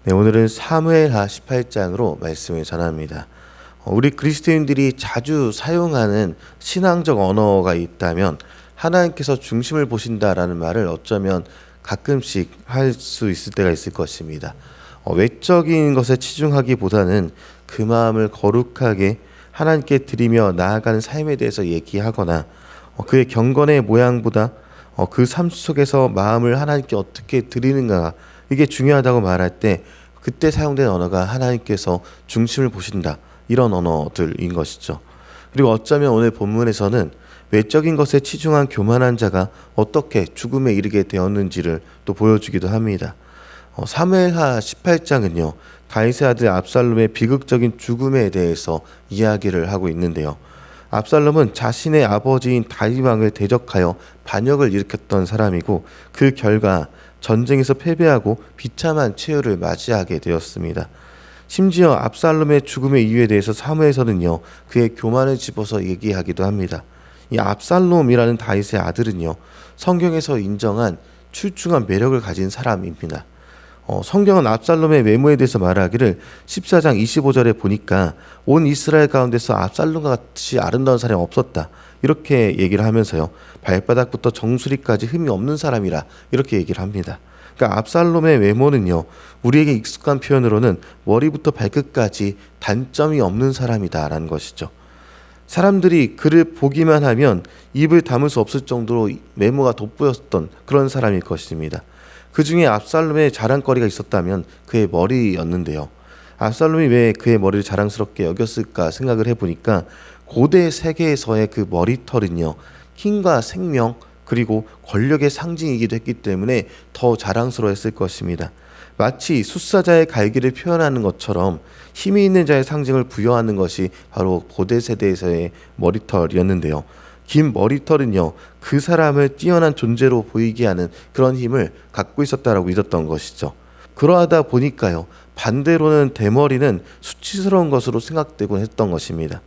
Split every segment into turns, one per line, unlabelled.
네, 오늘은 사무엘하 18장으로 말씀을 전합니다. 우리 그리스도인들이 자주 사용하는 신앙적 언어가 있다면 하나님께서 중심을 보신다라는 말을 어쩌면 가끔씩 할 수 있을 때가 있을 것입니다. 외적인 것에 치중하기보다는 그 마음을 거룩하게 하나님께 드리며 나아가는 삶에 대해서 얘기하거나 그의 경건의 모양보다 그 삶 속에서 마음을 하나님께 어떻게 드리는가, 이게 중요하다고 말할 때 그때 사용된 언어가 하나님께서 중심을 보신다, 이런 언어들인 것이죠. 그리고 어쩌면 오늘 본문에서는 외적인 것에 치중한 교만한 자가 어떻게 죽음에 이르게 되었는지를 또 보여주기도 합니다. 사무엘하 18장은요, 다윗의 아들 압살롬의 비극적인 죽음에 대해서 이야기를 하고 있는데요. 압살롬은 자신의 아버지인 다윗 왕을 대적하여 반역을 일으켰던 사람이고, 그 결과 전쟁에서 패배하고 비참한 최후를 맞이하게 되었습니다. 심지어 압살롬의 죽음의 이유에 대해서 사무엘서는요, 그의 교만을 집어서 얘기하기도 합니다. 이 압살롬이라는 다윗의 아들은요, 성경에서 인정한 출중한 매력을 가진 사람입니다. 성경은 압살롬의 외모에 대해서 말하기를 14장 25절에 보니까 온 이스라엘 가운데서 압살롬과 같이 아름다운 사람이 없었다, 이렇게 얘기를 하면서요, 발바닥부터 정수리까지 흠이 없는 사람이라 이렇게 얘기를 합니다. 그러니까 압살롬의 외모는요, 우리에게 익숙한 표현으로는 머리부터 발끝까지 단점이 없는 사람이다라는 것이죠. 사람들이 그를 보기만 하면 입을 다물 수 없을 정도로 외모가 돋보였던 그런 사람일 것입니다. 그 중에 압살롬의 자랑거리가 있었다면 그의 머리였는데요. 압살롬이 왜 그의 머리를 자랑스럽게 여겼을까 생각을 해보니까 고대 세계에서의 그 머리털은요, 힘과 생명 그리고 권력의 상징이기도 했기 때문에 더 자랑스러웠을 것입니다. 마치 숫사자의 갈기를 표현하는 것처럼 힘이 있는 자의 상징을 부여하는 것이 바로 고대 세대에서의 머리털이었는데요. 긴 머리털은요, 그 사람을 뛰어난 존재로 보이게 하는 그런 힘을 갖고 있었다라고 믿었던 것이죠. 그러하다 보니까요, 반대로는 대머리는 수치스러운 것으로 생각되곤 했던 것입니다.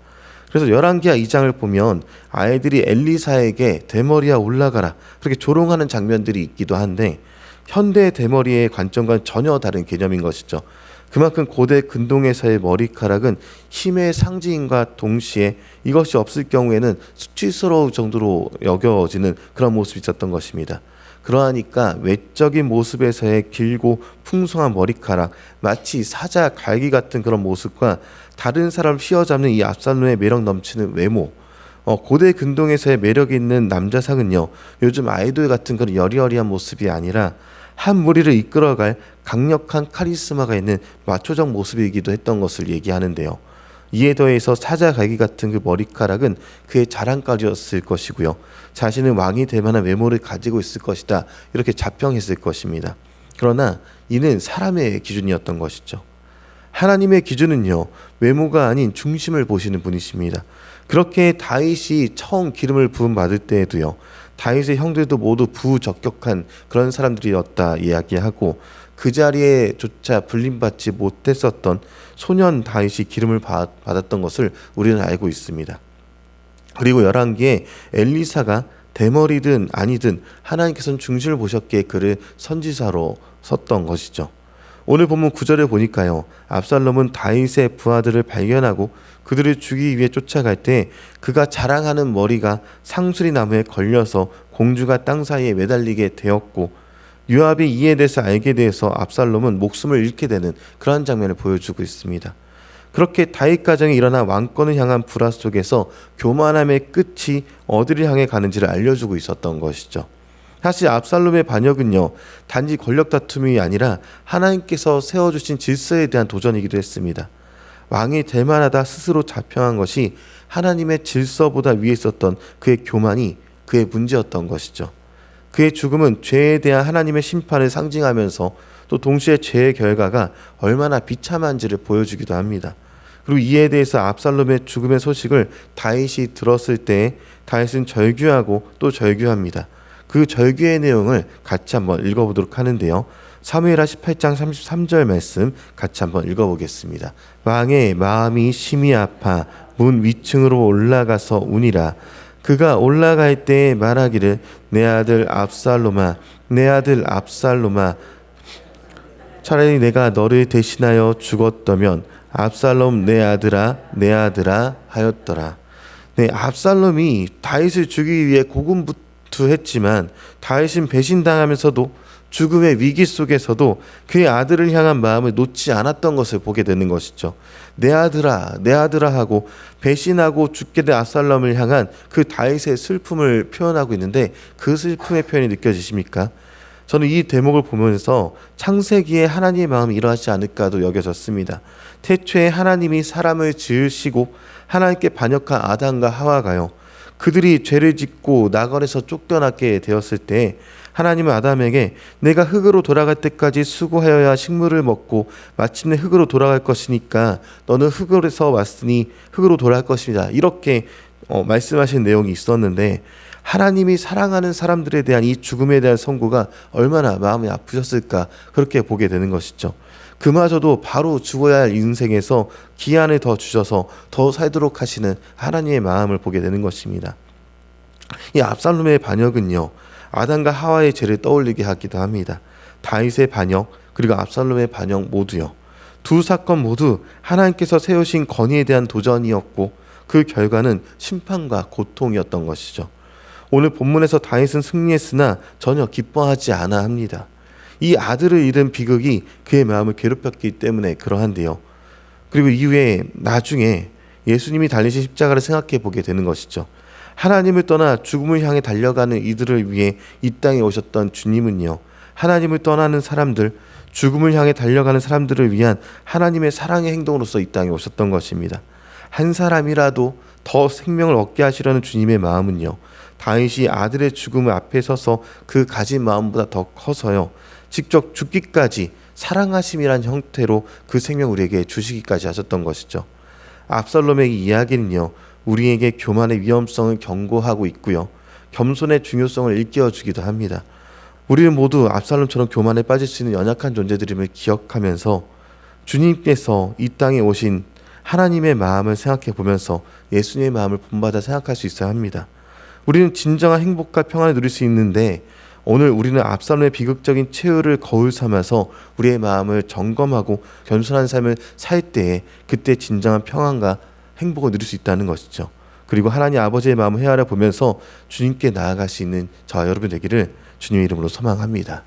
그래서 열왕기하 2장을 보면 아이들이 엘리사에게 대머리야 올라가라, 그렇게 조롱하는 장면들이 있기도 한데, 현대의 대머리의 관점과는 전혀 다른 개념인 것이죠. 그만큼 고대 근동에서의 머리카락은 힘의 상징과 동시에 이것이 없을 경우에는 수치스러울 정도로 여겨지는 그런 모습이 있었던 것입니다. 그러하니까 외적인 모습에서의 길고 풍성한 머리카락, 마치 사자 갈기 같은 그런 모습과 다른 사람을 휘어잡는 이 압살롬의 매력 넘치는 외모, 고대 근동에서의 매력 있는 남자상은요, 요즘 아이돌 같은 그런 여리여리한 모습이 아니라 한 무리를 이끌어갈 강력한 카리스마가 있는 마초적 모습이기도 했던 것을 얘기하는데요. 이에 더해서 사자 갈기 같은 그 머리카락은 그의 자랑거리였을 것이고요, 자신은 왕이 될 만한 외모를 가지고 있을 것이다, 이렇게 자평했을 것입니다. 그러나 이는 사람의 기준이었던 것이죠. 하나님의 기준은요, 외모가 아닌 중심을 보시는 분이십니다. 그렇게 다윗이 처음 기름을 부음 받을 때에도요, 다윗의 형들도 모두 부적격한 그런 사람들이었다 이야기하고, 그 자리에조차 불림받지 못했었던 소년 다윗이 기름을 받았던 것을 우리는 알고 있습니다. 그리고 열왕기에 엘리사가 대머리든 아니든 하나님께서는 중심을 보셨기에 그를 선지자로 섰던 것이죠. 오늘 본문 9절을 보니까요, 압살롬은 다윗의 부하들을 발견하고 그들을 죽이기 위해 쫓아갈 때 그가 자랑하는 머리가 상수리 나무에 걸려서 공주가 땅 사이에 매달리게 되었고, 요압이 이에 대해서 알게 돼서 압살롬은 목숨을 잃게 되는 그러한 장면을 보여주고 있습니다. 그렇게 다윗 가정이 일어나 왕권을 향한 불화 속에서 교만함의 끝이 어디를 향해 가는지를 알려주고 있었던 것이죠. 사실 압살롬의 반역은요, 단지 권력 다툼이 아니라 하나님께서 세워주신 질서에 대한 도전이기도 했습니다. 왕이 될 만하다 스스로 자평한 것이 하나님의 질서보다 위에 있었던 그의 교만이 그의 문제였던 것이죠. 그의 죽음은 죄에 대한 하나님의 심판을 상징하면서 또 동시에 죄의 결과가 얼마나 비참한지를 보여주기도 합니다. 그리고 이에 대해서 압살롬의 죽음의 소식을 다윗이 들었을 때 다윗은 절규하고 또 절규합니다. 그 절규의 내용을 같이 한번 읽어보도록 하는데요. 사무엘하 18장 33절 말씀 같이 한번 읽어보겠습니다. 왕의 마음이 심히 아파 문 위층으로 올라가서 우니라. 그가 올라갈 때에 말하기를 내 아들 압살롬아, 내 아들 압살롬아, 차라리 내가 너를 대신하여 죽었다면 압살롬 내 아들아 내 아들아 하였더라. 네, 압살롬이 다윗을 죽이기 위해 고군분투했지만 다윗은 배신당하면서도 죽음의 위기 속에서도 그의 아들을 향한 마음을 놓지 않았던 것을 보게 되는 것이죠. 내 아들아 내 아들아 하고 배신하고 죽게 된 압살롬을 향한 그 다윗의 슬픔을 표현하고 있는데, 그 슬픔의 표현이 느껴지십니까? 저는 이 대목을 보면서 창세기에 하나님의 마음이 이러하지 않을까도 여겨졌습니다. 태초에 하나님이 사람을 지으시고 하나님께 반역한 아담과 하와가요, 그들이 죄를 짓고 낙원에서 쫓겨나게 되었을 때 하나님은 아담에게 내가 흙으로 돌아갈 때까지 수고하여야 식물을 먹고 마침내 흙으로 돌아갈 것이니까 너는 흙으로서 왔으니 흙으로 돌아갈 것입니다, 이렇게 말씀하신 내용이 있었는데, 하나님이 사랑하는 사람들에 대한 이 죽음에 대한 선고가 얼마나 마음이 아프셨을까, 그렇게 보게 되는 것이죠. 그마저도 바로 죽어야 할 인생에서 기한을 더 주셔서 더 살도록 하시는 하나님의 마음을 보게 되는 것입니다. 이 압살롬의 반역은요, 아담과 하와의 죄를 떠올리게 하기도 합니다. 다윗의 반역 그리고 압살롬의 반역 모두요, 두 사건 모두 하나님께서 세우신 건의에 대한 도전이었고 그 결과는 심판과 고통이었던 것이죠. 오늘 본문에서 다윗은 승리했으나 전혀 기뻐하지 않아 합니다. 이 아들을 잃은 비극이 그의 마음을 괴롭혔기 때문에 그러한데요. 그리고 이후에 나중에 예수님이 달리신 십자가를 생각해 보게 되는 것이죠. 하나님을 떠나 죽음을 향해 달려가는 이들을 위해 이 땅에 오셨던 주님은요, 하나님을 떠나는 사람들, 죽음을 향해 달려가는 사람들을 위한 하나님의 사랑의 행동으로서 이 땅에 오셨던 것입니다. 한 사람이라도 더 생명을 얻게 하시려는 주님의 마음은요, 다윗이 아들의 죽음을 앞에 서서 그 가진 마음보다 더 커서요, 직접 죽기까지 사랑하심이란 형태로 그 생명 우리에게 주시기까지 하셨던 것이죠. 압살롬의 이 이야기는요, 우리에게 교만의 위험성을 경고하고 있고요, 겸손의 중요성을 일깨워주기도 합니다. 우리는 모두 압살롬처럼 교만에 빠질 수 있는 연약한 존재들임을 기억하면서 주님께서 이 땅에 오신 하나님의 마음을 생각해 보면서 예수님의 마음을 본받아 생각할 수 있어야 합니다. 우리는 진정한 행복과 평안을 누릴 수 있는데, 오늘 우리는 압살롬의 비극적인 최후를 거울 삼아서 우리의 마음을 점검하고 겸손한 삶을 살 때에 그때 진정한 평안과 행복을 누릴 수 있다는 것이죠. 그리고 하나님 아버지의 마음을 헤아려 보면서 주님께 나아갈 수 있는 저와 여러분 되기를 주님의 이름으로 소망합니다.